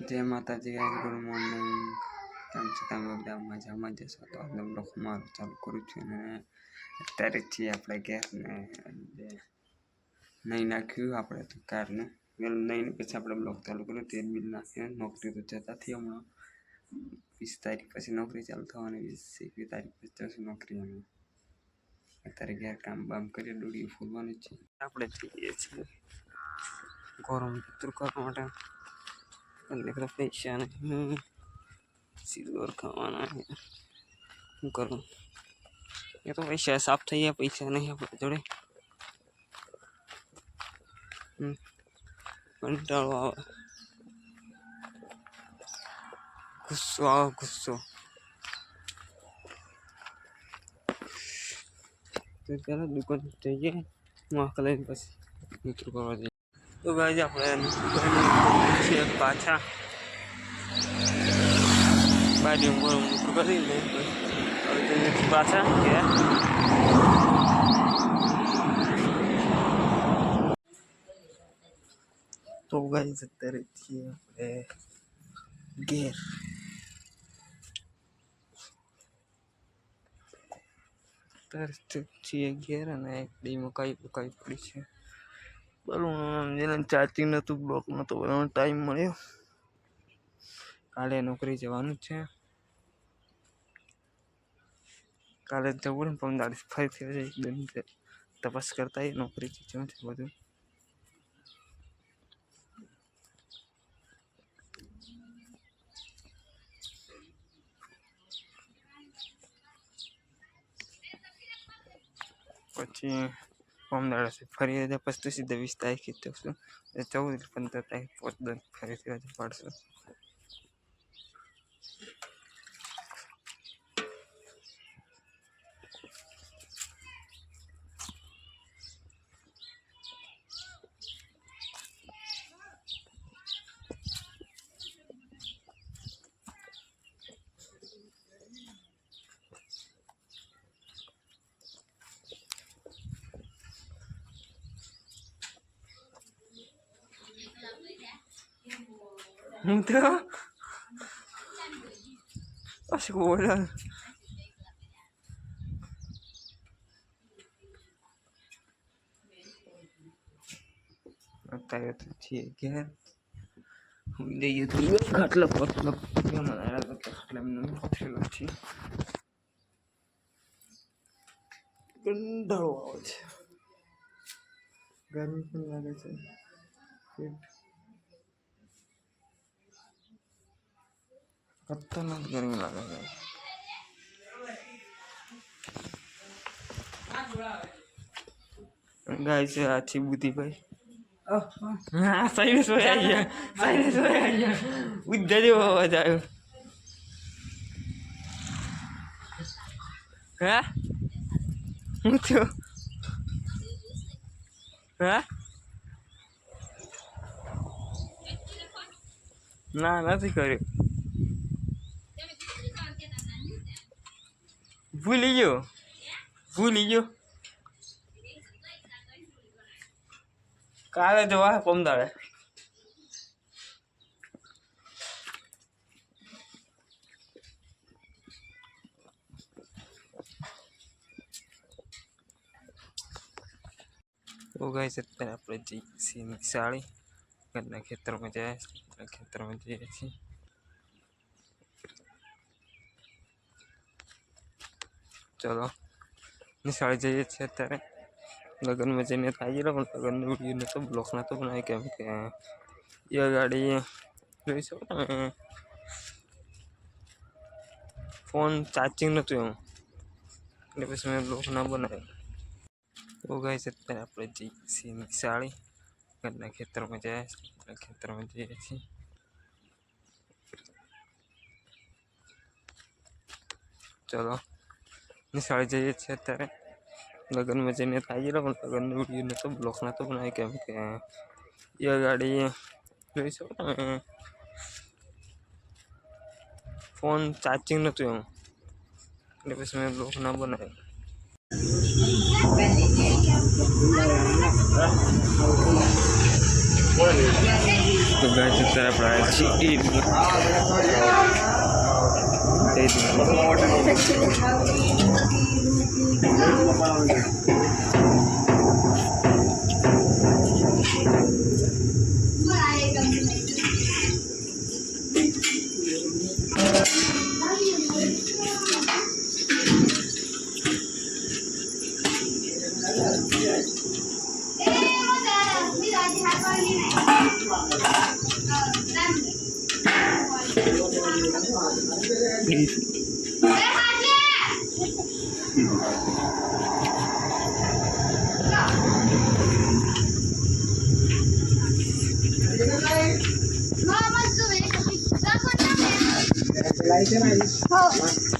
जय माताजी guys, good morning. કેમ છો તમે બધા? મજામાં જશો તો આપણે બ્લોગ મારો ચાલુ કરું છું અને અત્યારે છીએ આપણે ઘેર ને નહીં નાખ્યું આપણે તો કારનું નહીં પછી આપણે બ્લોગ ચાલુ કર્યો. તેલ બિલ નાખ્યું. નોકરી તો જતા થઈ હમણાં 20 તારીખ પછી નોકરી ચાલુ થવાની, 21 તારીખ પછી જશું નોકરી. અમે અત્યારે ઘેર કામ બામ કરી ડોડી ફૂલવાનું છે. આપણે જઈએ છીએ ગરમ પૂરું કરવા માટે અને પૈસા નહીં, સિલ્વર ખાવાના શું કરું? એ તો પૈસા સાફ થઈ ગયા, પૈસા નહીં આપણા જોડે. કંટાળો આવે, ગુસ્સો આવે, ગુસ્સો. તો ચાલો દુકાન જઈએ, માખ લઈને પછી મિત્રો કરવા જઈએ. તો ગાઈસ આપણે પાછા બાજુ મિત્રો કરી લઈએ પાછા ઘેર. તો ગાઈસ અત્યારે છીએ આપણે ઘેર. અત્યારે છીએ ઘેર અને એક ડી મકાઈ પડી છે. બરાબર, જેને ચાર્જિંગ નહોતું, બ્લોક નહોતો બનાવવાનો ટાઈમ મળ્યો. કાલે નોકરી જવાનું છે. કાલે જવું ને પણ દાડી ફરીથી એકદમ તપાસ કરતા એ નોકરી જેમ છે બધું. પછી દાડા છે ફરી રજા પછી તો સીધા 20 તારીખે જશું. 14 15 તારીખ 5 ફરીથી રજા પાડશું. હું તો પછી બોલા અત્યારે તો છીએ ઘેર. હું લઈએ તો ખાટલો પતલો થયેલો છે. કંટાળો આવે છે, ગરમી પણ લાગે છે. ખતરનાક ગરમી લાગે છે. ગાઈસ આ છે બુદ્ધિભાઈ. હા, સાઈડ સોયા ગયા. ઉદ્ધર જેવો અવાજ આવ્યો. હા હું થયો? હા ના, નથી કર્યું. ભૂલી ગયો. કાલે જોવા પમદાડે. તો ગાઈસ અત્યારે આપણે જઈએ છીએ નિશાળી. ઘરના ખેતરમાં જઈએ છીએ. ચલો નિશાળી જઈએ છીએ અત્યારે. લગ્નમાં જઈને આવી ગયેલો પણ લગ્નનો વિડીયો નહોતો, બ્લોક નહોતો બનાવ્યો કેમ કે એ ગાડી જોઈ શકો તમે, ફોન ચાર્જિંગ નહોતું એમ, એટલે પછી મેં બ્લોક ના બનાવ્યો. તો ગાઈસ અત્યારે આપણે જઈએ છીએ નિશાળી. ઘરના ખેતરમાં જઈએ છીએ. ચલો નિશાળી જઈએ છીએ અત્યારે. લગ્નમાં જઈને આવી ગયેલો પણ લગ્નનો વિડીયો નહોતો, બ્લોક નહોતો બનાવ્યો કેમ કે એ ગાડી જોઈ શકો તમે, ફોન ચાર્જિંગ નહોતું એમ, એટલે પછી મેં બ્લોક ના બનાવ્યો. तो गाइस सर આપણે लाईट आहे माझी.